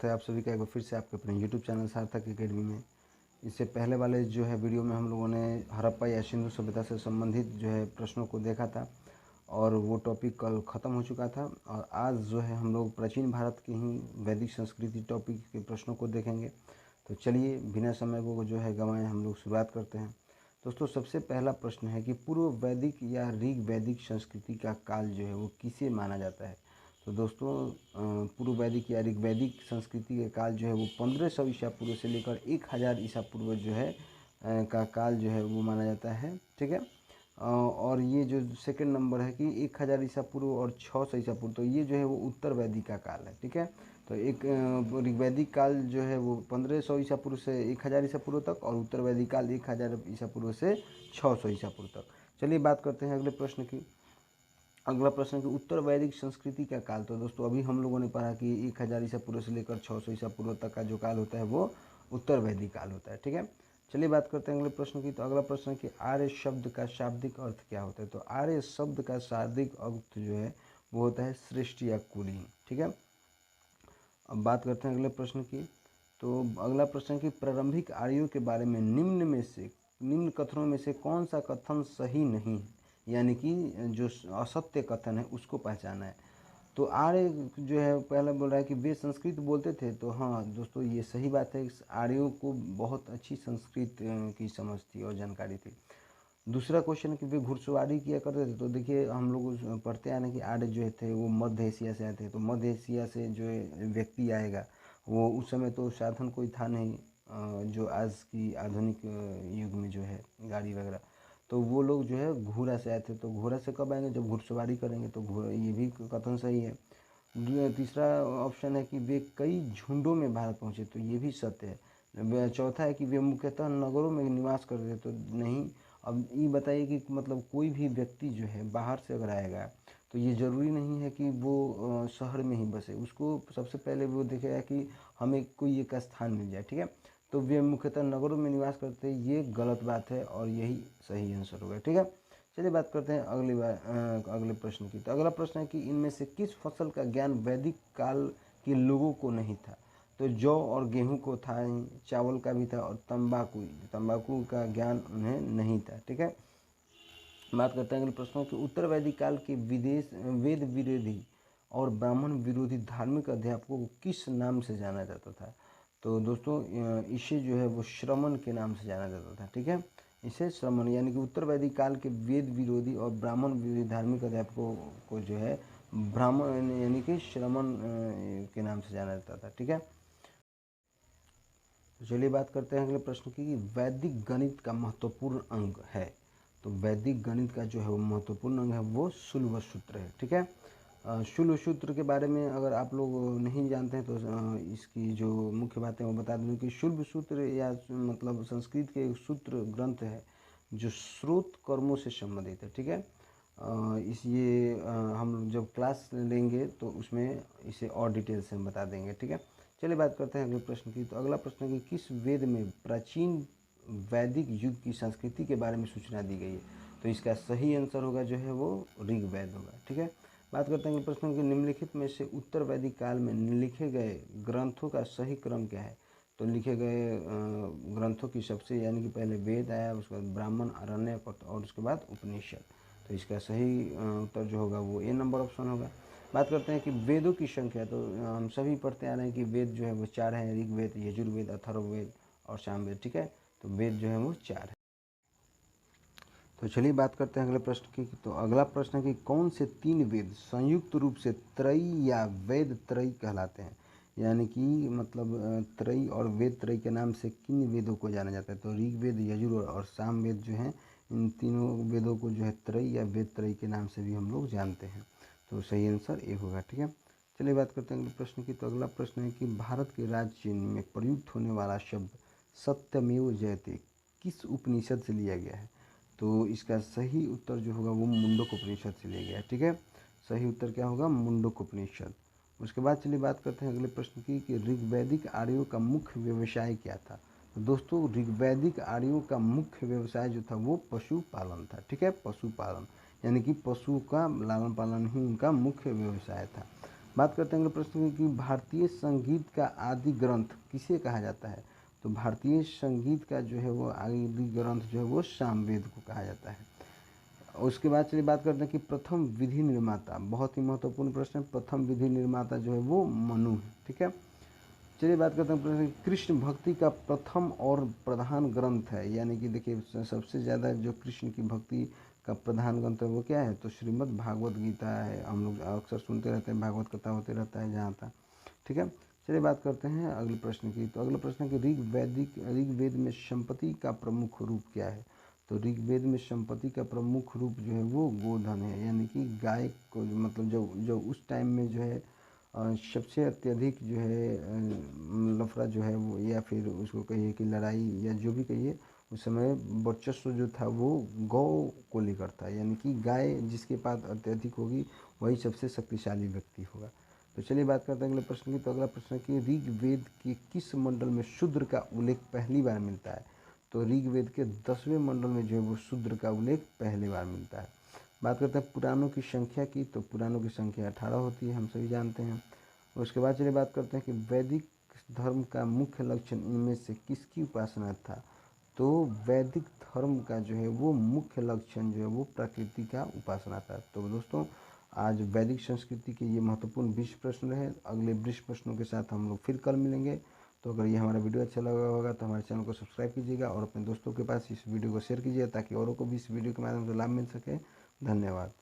है आप सभी का एक बार फिर से आपके अपने यूट्यूब चैनल सार्थक एकेडमी में। इससे पहले वाले जो है वीडियो में हम लोगों ने हड़प्पा या सिंधु सभ्यता से संबंधित जो है प्रश्नों को देखा था और वो टॉपिक कल ख़त्म हो चुका था। और आज जो है हम लोग प्राचीन भारत की ही वैदिक संस्कृति टॉपिक के प्रश्नों को देखेंगे। तो चलिए बिना समय को जो है गंवाए हम लोग शुरुआत करते हैं। दोस्तों, सबसे पहला प्रश्न है कि पूर्व वैदिक या ऋग वैदिक संस्कृति का काल जो है वो किसे माना जाता है। तो दोस्तों, पूर्व वैदिक या ऋग वैदिक संस्कृति का काल जो है वो 1500 ईसा पूर्व से लेकर 1000 ईसा पूर्व जो है का काल जो है वो माना जाता है। ठीक है। और ये जो सेकंड नंबर है कि 1000 ईसा पूर्व और 600 ईसा पूर्व, तो ये जो है वो उत्तर वैदिक का काल है। ठीक है। तो एक ऋग्वैदिक काल जो है वो 1500 ईसा पूर्व से 1000 ईसा पूर्व तक और उत्तर वैदिक काल 1000 ईसा पूर्व से 600 ईसा पूर्व तक। चलिए बात करते हैं अगले प्रश्न की। अगला प्रश्न है कि उत्तर वैदिक संस्कृति का काल। तो दोस्तों, अभी हम लोगों ने पढ़ा कि 1000 ईसा पूर्व से लेकर 600 ईसा पूर्व तक का जो काल होता है वो उत्तर वैदिक काल होता है। ठीक है। चलिए बात करते हैं अगले प्रश्न की। तो अगला प्रश्न है कि आर्य शब्द का शाब्दिक अर्थ क्या होता है। तो आर्य शब्द का शाब्दिक अर्थ जो है वो होता है श्रेष्ठ या कुलीन। ठीक है। अब बात करते हैं अगले प्रश्न की। तो अगला प्रश्न है कि प्रारंभिक आर्यों के बारे में निम्न कथनों में से कौन सा कथन सही नहीं है, यानी कि जो असत्य कथन है उसको पहचाना है। तो आर्य जो है पहला बोल रहा है कि वे संस्कृत बोलते थे। तो हाँ दोस्तों, ये सही बात है। आर्यों को बहुत अच्छी संस्कृत की समझ थी और जानकारी थी। दूसरा क्वेश्चन है कि वे घुड़सवारी किया करते थे। तो देखिए, हम लोग पढ़ते आए ना कि आर्य जो थे वो मध्य एशिया से आए थे। तो मध्य एशिया से जो व्यक्ति आएगा वो उस समय तो साधन कोई था नहीं, जो आज की आधुनिक युग में जो है गाड़ी वगैरह। तो वो लोग जो है घोड़ा से आए थे। तो घोड़ा से कब आएंगे, जब घुड़सवारी करेंगे। तो ये भी कथन सही है। तीसरा ऑप्शन है कि वे कई झुंडों में भारत पहुँचे। तो ये भी सत्य है। चौथा है कि वे मुख्यतः नगरों में निवास करते थे। तो नहीं। अब ये बताइए कि मतलब कोई भी व्यक्ति जो है बाहर से अगर आएगा तो ये ज़रूरी नहीं है कि वो शहर में ही बसे। उसको सबसे पहले वो देखेगा कि हमें कोई एक स्थान मिल जाए। ठीक है। तो वे मुख्यतः नगरों में निवास करते हैं, ये गलत बात है और यही सही आंसर होगा। ठीक है। चलिए बात करते हैं अगले प्रश्न की। तो अगला प्रश्न है कि इनमें से किस फसल का ज्ञान वैदिक काल के लोगों को नहीं था। तो जौ और गेहूं को था ही, चावल का भी था और तंबाकू का ज्ञान उन्हें नहीं था। ठीक है। बात करते हैं अगले प्रश्नों की। उत्तर वैदिक काल के वेद विरोधी और ब्राह्मण विरोधी धार्मिक अध्यापकों को किस नाम से जाना जाता था। तो दोस्तों, इसे जो है वो श्रमण के नाम से जाना जाता था। ठीक है। इसे श्रमण, यानी कि उत्तर वैदिक काल के वेद विरोधी और ब्राह्मण विरोधी धार्मिक अध्यापकों को जो है ब्राह्मण यानी कि श्रमण के नाम से जाना जाता था। ठीक है। तो चलिए बात करते हैं अगले प्रश्न की। वैदिक गणित का महत्वपूर्ण अंग है। तो वैदिक गणित का जो है वो महत्वपूर्ण अंग है वो शुल्ब सूत्र है। ठीक है। शुल्ब सूत्र के बारे में अगर आप लोग नहीं जानते हैं तो इसकी जो मुख्य बातें वो बता दूँ कि शुल्ब सूत्र या मतलब संस्कृत के एक सूत्र ग्रंथ है जो स्रोत कर्मों से संबंधित है। ठीक है। हम जब क्लास लेंगे तो उसमें इसे और डिटेल से हम बता देंगे। ठीक है। चलिए बात करते हैं अगले प्रश्न की। तो अगला प्रश्न है कि किस वेद में प्राचीन वैदिक युग की संस्कृति के बारे में सूचना दी गई है। तो इसका सही आंसर होगा जो है वो ऋग्वेद होगा। ठीक है। बात करते हैं अगले प्रश्न की। निम्नलिखित में से उत्तर वैदिक काल में लिखे गए ग्रंथों का सही क्रम क्या है। तो लिखे गए ग्रंथों की सबसे, यानी कि पहले वेद आया, उसके बाद ब्राह्मण, आरण्यक और उसके बाद उपनिषद। तो इसका सही उत्तर जो होगा वो ए नंबर ऑप्शन होगा। बात करते हैं कि वेदों की संख्या। तो हम सभी पढ़ते आ रहे हैं कि वेद जो है वो 4 हैं, ऋग्वेद, यजुर्वेद, अथर्ववेद और सामवेद। ठीक है। तो वेद जो है वो 4 है। तो चलिए बात करते हैं अगले प्रश्न की। तो अगला प्रश्न है कि कौन से 3 वेद संयुक्त रूप से त्रयी या वेद त्रयी कहलाते हैं। यानी कि मतलब त्रयी और वेद त्रयी के नाम से किन वेदों को जाना जाता है। तो ऋग्वेद, यजुर्वेद और सामवेद जो हैं, इन तीनों वेदों को जो है त्रयी या वेद त्रयी के नाम से भी हम लोग जानते हैं। तो सही आंसर ए होगा। ठीक है। चलिए बात करते हैं अगले प्रश्न की। तो अगला प्रश्न है कि भारत के राज्य चिन्ह में प्रयुक्त होने वाला शब्द सत्यमेव जयते किस उपनिषद से लिया गया है। तो इसका सही उत्तर जो होगा वो मुंडक उपनिषद से लिया गया है। ठीक है। सही उत्तर क्या होगा, मुंडक उपनिषद। उसके बाद चलिए बात करते हैं अगले प्रश्न की कि ऋग्वैदिक आर्यों का मुख्य व्यवसाय क्या था। तो दोस्तों, ऋग्वैदिक आर्यों का मुख्य व्यवसाय जो था वो पशुपालन था। ठीक है। पशुपालन, यानी कि पशु का लालन पालन ही उनका मुख्य व्यवसाय था। बात करते हैं अगले प्रश्न की कि भारतीय संगीत का आदि ग्रंथ किसे कहा जाता है। तो भारतीय संगीत का जो है वो आदि ग्रंथ जो है वो सामवेद को कहा जाता है। उसके बाद चलिए बात करते हैं कि प्रथम विधि निर्माता, बहुत ही महत्वपूर्ण प्रश्न है। प्रथम विधि निर्माता जो है वो मनु है, ठीक है। चलिए बात करते हैं प्रश्न, कृष्ण भक्ति का प्रथम और प्रधान ग्रंथ है, यानी कि देखिए सबसे ज़्यादा जो कृष्ण की भक्ति का प्रधान ग्रंथ है वो क्या है, तो श्रीमद् भागवत गीता है। हम लोग अक्सर सुनते रहते हैं, भागवत कथा होते रहता है जहाँ तक, ठीक है। चलिए बात करते हैं अगले प्रश्न की। तो अगला प्रश्न है कि ऋग्वेद में संपत्ति का प्रमुख रूप क्या है। तो ऋग्वेद में संपत्ति का प्रमुख रूप जो है वो गोधन है, यानी कि गाय को, मतलब जो उस टाइम में जो है सबसे अत्यधिक जो है लफड़ा जो है वो, या फिर उसको कहिए कि लड़ाई या जो भी कहिए, उस समय वर्चस्व जो था वो गौ को लेकर था, यानी कि गाय जिसके पास अत्यधिक होगी वही सबसे शक्तिशाली व्यक्ति होगा। तो चलिए बात करते हैं अगले प्रश्न की। तो अगला प्रश्न है कि ऋग्वेद के किस मंडल में शूद्र का उल्लेख पहली बार मिलता है। तो ऋग्वेद के 10वें मंडल में जो है वो शूद्र का उल्लेख पहली बार मिलता है। बात करते हैं पुराणों की संख्या की। तो पुराणों की संख्या 18 होती है, हम सभी जानते हैं। उसके बाद चलिए बात करते हैं कि वैदिक धर्म का मुख्य लक्षण इनमें से किसकी उपासना था। तो वैदिक धर्म का जो है वो मुख्य लक्षण जो है वो प्रकृति का उपासना था। तो दोस्तों आज वैदिक संस्कृति के ये महत्वपूर्ण 20 प्रश्न रहे। अगले 20 प्रश्नों के साथ हम लोग फिर कल मिलेंगे। तो अगर ये हमारा वीडियो अच्छा लगा होगा तो हमारे चैनल को सब्सक्राइब कीजिएगा और अपने दोस्तों के पास इस वीडियो को शेयर कीजिएगा, ताकि औरों को भी इस वीडियो के माध्यम से लाभ मिल सके। धन्यवाद।